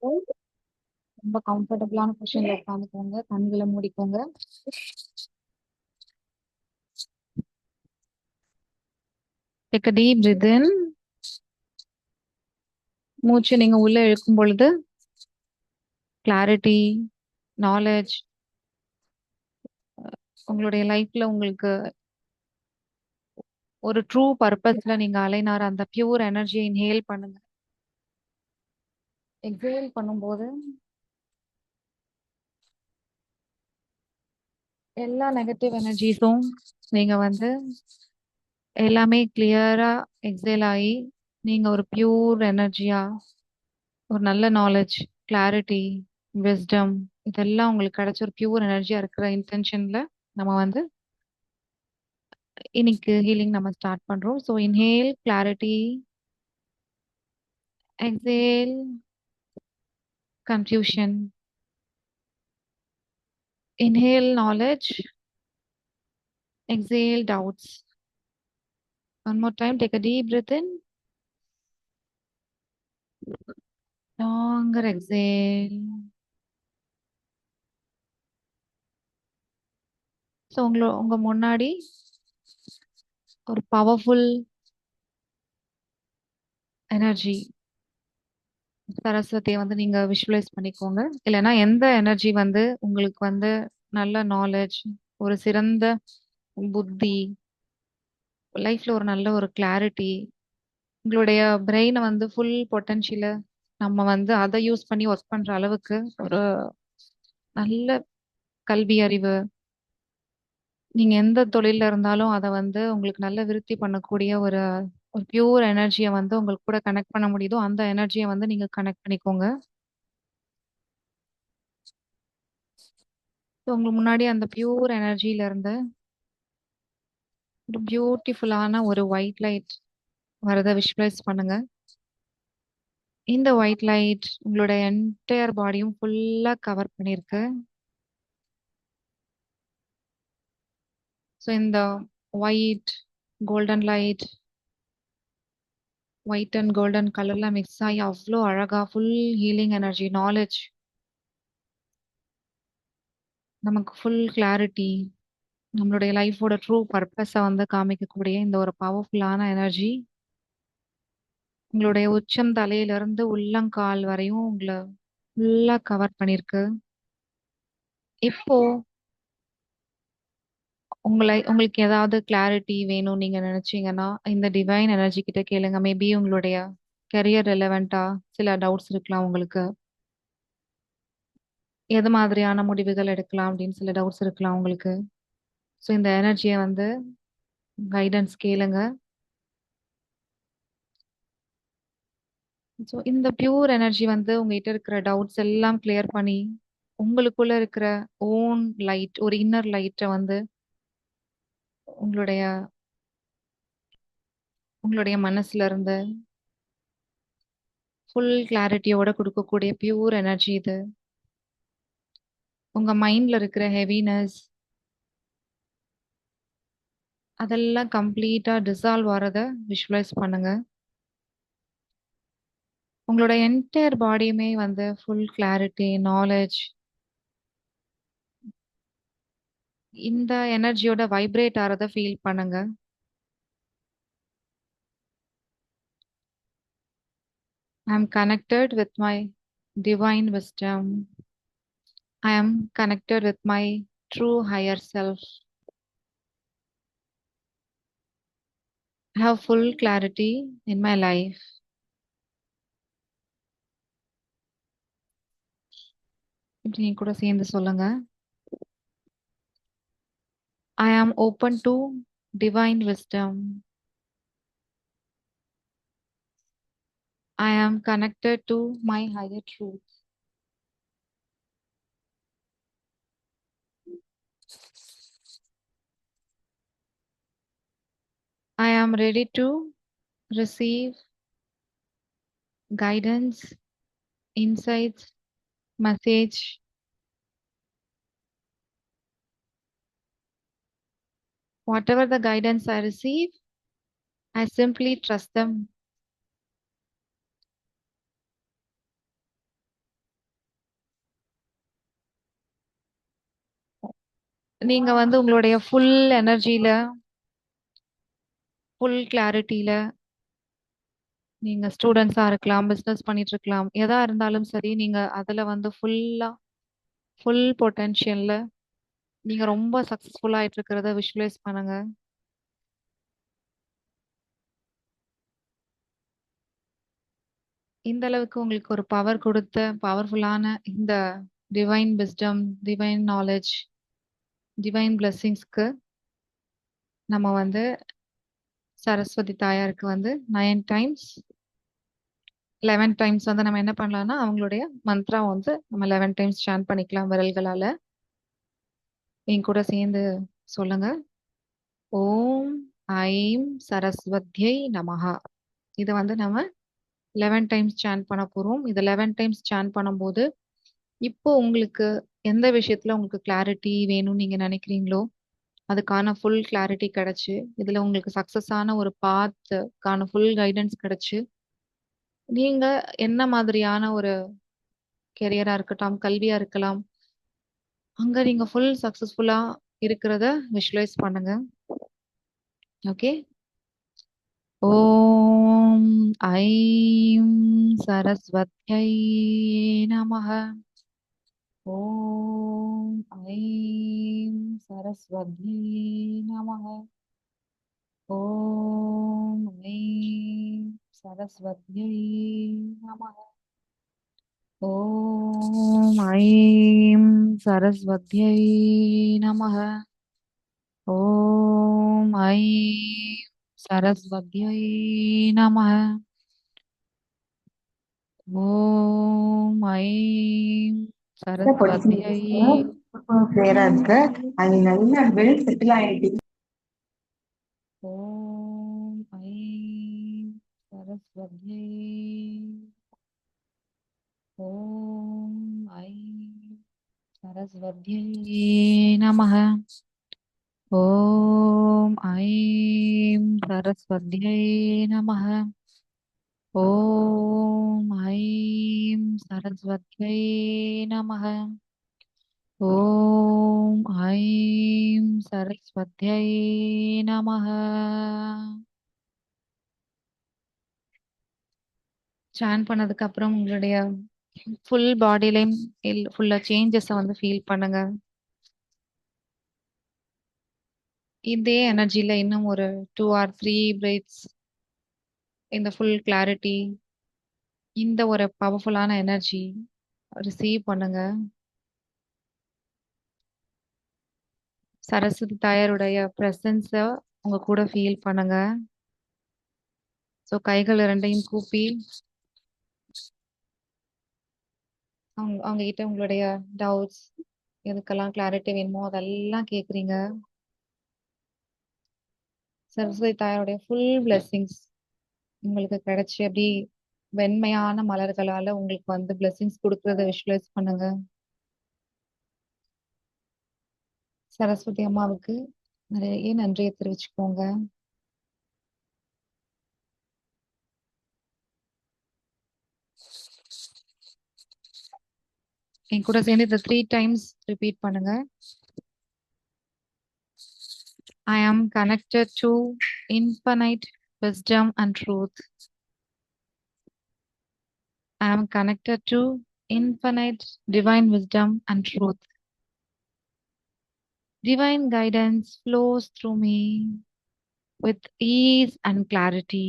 ரொம்ப கம்ஃபர்டபுளான பொசிஷன்ல உட்காந்துக்கோங்க. கண்களை மூடிக்கோங்க. Take a deep breath in. மூச்சு நீங்க உள்ள இழுக்கும் பொழுது கிளாரிட்டி, நாலேஜ், உங்களுடைய லைஃப்ல உங்களுக்கு ஒரு ட்ரூ பர்பஸ்ல நீங்க அலைனார் அந்த பியூர் எனர்ஜியை இன்ஹேல் பண்ணுங்க. எக்ஸேல் பண்ணும்போது எல்லா நெகட்டிவ் எனர்ஜிஸும் நீங்க எல்லாமே கிளியரா எக்ஸேல் ஆகி நீங்க ஒரு பியூர் எனர்ஜியா, ஒரு நல்ல நாலேஜ், கிளாரிட்டி, விஸ்டம் இதெல்லாம் உங்களுக்கு கிடைச்ச ஒரு பியூர் எனர்ஜியா இருக்கிற இன்டென்ஷன்ல நம்ம இன்னைக்கு ஹீலிங் நம்ம ஸ்டார்ட் பண்றோம். So inhale clarity, exhale confusion, inhale knowledge, exhale doubts. One more time, take a deep breath in, longer exhale. So உங்க முன்னாடி ஒரு பவர்ஃபுல் எனர்ஜி சரஸ்வதியை நீங்க விஷுவலைஸ் பண்ணிக்கோங்க. இல்லைன்னா எந்த எனர்ஜி உங்களுக்கு நல்ல நாலேஜ், ஒரு சிறந்த புத்தி, லைஃப்ல ஒரு நல்ல ஒரு கிளாரிட்டி, உங்களுடைய பிரெயினை ஃபுல் பொட்டன்ஷியல நம்ம அதை யூஸ் பண்ணி ஒர்க் பண்ற அளவுக்கு ஒரு நல்ல கல்வி அறிவு, நீங்க எந்த தொழில்ல இருந்தாலும் அதை உங்களுக்கு நல்ல விருத்தி பண்ணக்கூடிய ஒரு ஒரு பியூர் எனர்ஜியை உங்களுக்கு கூட கனெக்ட் பண்ண முடியுதோ அந்த எனர்ஜியை நீங்க கனெக்ட் பண்ணிக்கோங்க. So, உங்களுக்கு முன்னாடி அந்த பியூர் எனர்ஜில இருந்து ஒரு பியூட்டிஃபுல்லான ஒரு ஒயிட் லைட் வரத விஷுவலைஸ் பண்ணுங்க. இந்த ஒயிட் லைட் உங்களோட என்டையர் பாடியும் ஃபுல்லா கவர் பண்ணிருக்கு. ஸோ இந்த white golden light, white and golden கலர்ல மிக்ஸ் ஆகி அவ்வளோ அழகா ஃபுல் ஹீலிங் எனர்ஜி, நாலேஜ், நமக்கு ஃபுல் கிளாரிட்டி, நம்மளுடைய லைஃபோட ட்ரூ பர்பஸை காமிக்கக்கூடிய இந்த ஒரு பவர்ஃபுல்லான எனர்ஜி உங்களுடைய உச்சம் தலையிலிருந்து உள்ளங்கால் வரையும் உங்களை ஃபுல்லா கவர் பண்ணிருக்கு. இப்போ உங்களுக்கு ஏதாவது கிளாரிட்டி வேணும் நீங்க நினைச்சீங்கன்னா இந்த டிவைன் எனர்ஜி கிட்ட கேளுங்க. மேபி உங்களுடைய கெரியர் ரெலவெண்டா சில டவுட்ஸ் இருக்கலாம் உங்களுக்கு. எது மாதிரியான முடிவுகள் எடுக்கலாம் அப்படின்னு சில டவுட்ஸ் இருக்கலாம் உங்களுக்கு. ஸோ இந்த எனர்ஜியை கைடன்ஸ் கேளுங்க. ஸோ இந்த பியூர் எனர்ஜி உங்ககிட்ட இருக்கிற டவுட்ஸ் எல்லாம் கிளியர் பண்ணி உங்களுக்குள்ள இருக்கிற ஓன் லைட், ஒரு இன்னர் லைட்டை உங்களுடைய உங்களுடைய மனசுல இருந்து ஃபுல் கிளாரிட்டியோட கொடுக்கக்கூடிய பியூர் எனர்ஜி இது. உங்க மைண்ட்ல இருக்கிற ஹெவினஸ் அதெல்லாம் கம்ப்ளீட்டா டிசால்வ் ஆறத விஷுவலைஸ் பண்ணுங்க. உங்களோட என்டையர் பாடியுமே ஃபுல் கிளாரிட்டி, நாலேஜ், இந்த எனர்ஜியோட வைப்ரேட் ஆறத ஃபீல் பண்ணுங்க. ஐ am connected with my divine wisdom. I am connected with my true higher self. I have full clarity in my life. இப்படி நீங்க கூட சேர்ந்து சொல்லுங்க. I am open to divine wisdom. I am connected to my higher truth. I am ready to receive guidance, insights, message. Whatever the guidance I receive, I simply trust them. நீங்க வந்து உங்களுடைய full எனர்ஜில, full கிளாரிட்டில நீங்க ஸ்டூடண்ட்ஸா இருக்கலாம், business பண்ணிட்டு இருக்கலாம். எதா இருந்தாலும் சரி, நீங்க அதுல வந்து ஃபுல் பொட்டன்ஷியல்ல நீங்க ரொம்ப சக்சஸ்ஃபுல்லா ஆயிட்டு இருக்கிறத விஷுவலைஸ் பண்ணுங்க. இந்த அளவுக்கு உங்களுக்கு ஒரு பவர் கொடுத்த பவர்ஃபுல்லான இந்த divine wisdom, divine knowledge, divine பிளெஸிங்ஸ்க்கு நம்ம வந்து சரஸ்வதி தாயாருக்கு வந்து 9 டைம்ஸ் 11 டைம்ஸ் வந்து நம்ம என்ன பண்ணலாம்னா, அவங்களுடைய மந்த்ரா வந்து நம்ம 11 டைம்ஸ் சாண்ட் பண்ணிக்கலாம் விரல்களால. என் கூட சேர்ந்து சொல்லுங்க. ஓம் ஐம் சரஸ்வத்யை நமஹா. இத வந்து நம்ம 11 டைம்ஸ் சாண்ட் பண்ண போறோம். இது 11 டைம்ஸ் சாண்ட் பண்ணும்போது, இப்போ உங்களுக்கு எந்த விஷயத்துல உங்களுக்கு கிளாரிட்டி வேணும்னு நீங்க நினைக்கிறீங்களோ, அதுக்கான ஃபுல் கிளாரிட்டி கிடைச்சு, இதுல உங்களுக்கு சக்சஸ் ஆன ஒரு பாத்க்கான ஃபுல் கைடன்ஸ் கிடைச்சு, நீங்க என்ன மாதிரியான ஒரு கெரியரா இருக்கட்டும், கல்வியா இருக்கலாம், அங்க நீங்க ஃபுல் சக்சஸ்ஃபுல்லா இருக்கிறத விஷுவலைஸ் பண்ணுங்க. ஓகே. ஓம் ஐம் சரஸ்வத்யை நமஹ. ஓம் ஐம் சரஸ்வத்யை நமஹ. ஓம் ஐம் சரஸ்வத்யை நமஹ. ஓம் ஐம் சரஸ்வத்யை நமஹ. ஓம் ஐம் சரஸ்வத்யை நமஹ. ஓம் ஐம் சரஸ்வத்யை கிளியரா இருக்கு. அது நல்லா வெல் செட்டில் ஆயிடுச்சு. ஓம் ஐம் சரஸ்வத்யை. ஓம் ஐம் சரஸ்வத்யை நமஹ. ஓம் ஐம் சரஸ்வத்யை நமஹ. ஓம் ஐம் சரஸ்வத்யை நமஹ. ஓம் ஐம் சரஸ்வத்யை நமஹ. சான் பண்ணதுக்கு அப்புறம் உங்களுடைய ஃபுல் பாடியிலையும் ஃபுல்லா சேஞ்சஸ வந்து ஃபீல் பண்ணுங்க. இதே எனர்ஜில இன்னும் ஒரு 2 ஆர் 3 பிரீத்ஸ் இந்த ஃபுல் கிளாரிட்டி, இந்த ஒரு பவர்ஃபுல்லான எனர்ஜி ரிசீவ் பண்ணுங்க. சரஸ்வதி தாயாருடைய பிரசன்ஸ உங்க கூட ஃபீல் பண்ணுங்க. ஸோ கைகள் இரண்டையும் கூப்பி அவங்க கிட்ட உங்களுடைய டவுட்ஸ், எதுக்கெல்லாம் கிளாரிட்டி வேணுமோ அதெல்லாம் கேக்குறீங்க. சரஸ்வதி தாயாருடைய ஃபுல் பிளெஸிங்ஸ் உங்களுக்கு கிடைச்சு அப்படி வெண்மையான மலர்களால உங்களுக்கு வந்து பிளெஸிங்ஸ் கொடுக்கறத விஷுவலைஸ் பண்ணுங்க. சரஸ்வதி அம்மாவுக்கு நிறைய நன்றியை தெரிவிச்சுக்கோங்க. என் கூட சேர்ந்து இதை 3 டைம்ஸ் ரிப்பீட் பண்ணுங்க. I am connected to infinite wisdom and truth. I am connected to infinite divine wisdom and truth. Divine guidance flows through me with ease and clarity.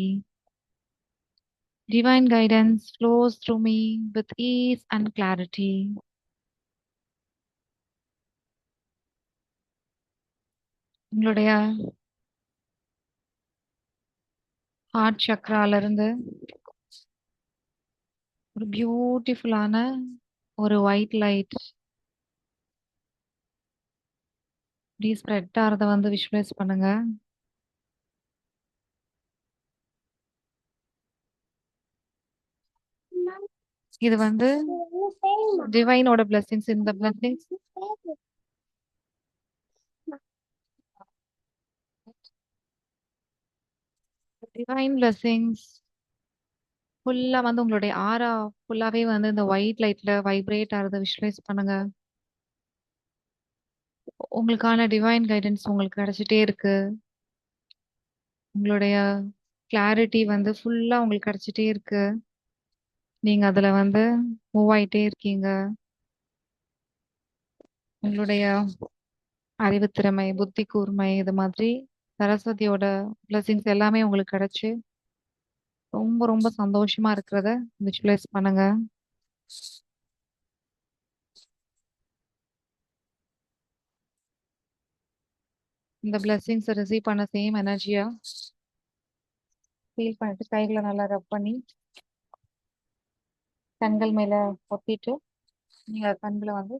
Divine guidance flows through me with ease and clarity. உங்களுடைய heart சக்ரால இருந்து ஒரு பியூட்டிஃபுல்லான ஒரு white light இப்படி spread ஆறத வந்து visualise பண்ணுங்க. இது வந்து டிவைனோட பிளெஸிங்ஸ். இந்த பிளெஸிங்ஸ் டிவைன் பிளெஸிங்ஸ் ஃபுல்லா வந்து உங்களுடைய ஆரா ஃபுல்லாவே வந்து இந்த ஒயிட் லைட்ல வைப்ரேட் ஆறத விஷுவலைஸ் பண்ணுங்க. உங்களுக்கான டிவைன் கைடன்ஸ் உங்களுக்கு கிடைச்சிட்டே இருக்கு. உங்களுடைய கிளாரிட்டி வந்து ஃபுல்லா உங்களுக்கு கிடைச்சிட்டே இருக்கு. நீங்க அதுல வந்து மூவ் ஆயிட்டே இருக்கீங்க. உங்களுடைய அறிவுத்திறமை, புத்தி கூர்மை இது மாதிரி சரஸ்வதியோட பிளெஸிங்ஸ் எல்லாமே உங்களுக்கு கிடைச்சு ரொம்ப ரொம்ப சந்தோஷமா இருக்கிறத விஜுவலைஸ் பண்ணுங்க. இந்த பிளெஸிங்ஸை ரிசீவ் பண்ண சேம் எனர்ஜியா ஃபீல் பண்ணிட்டு கைகளை நல்லா ரப் பண்ணி கண்கள் மேல ஒத்திட்டு நீங்க கண்களை வந்து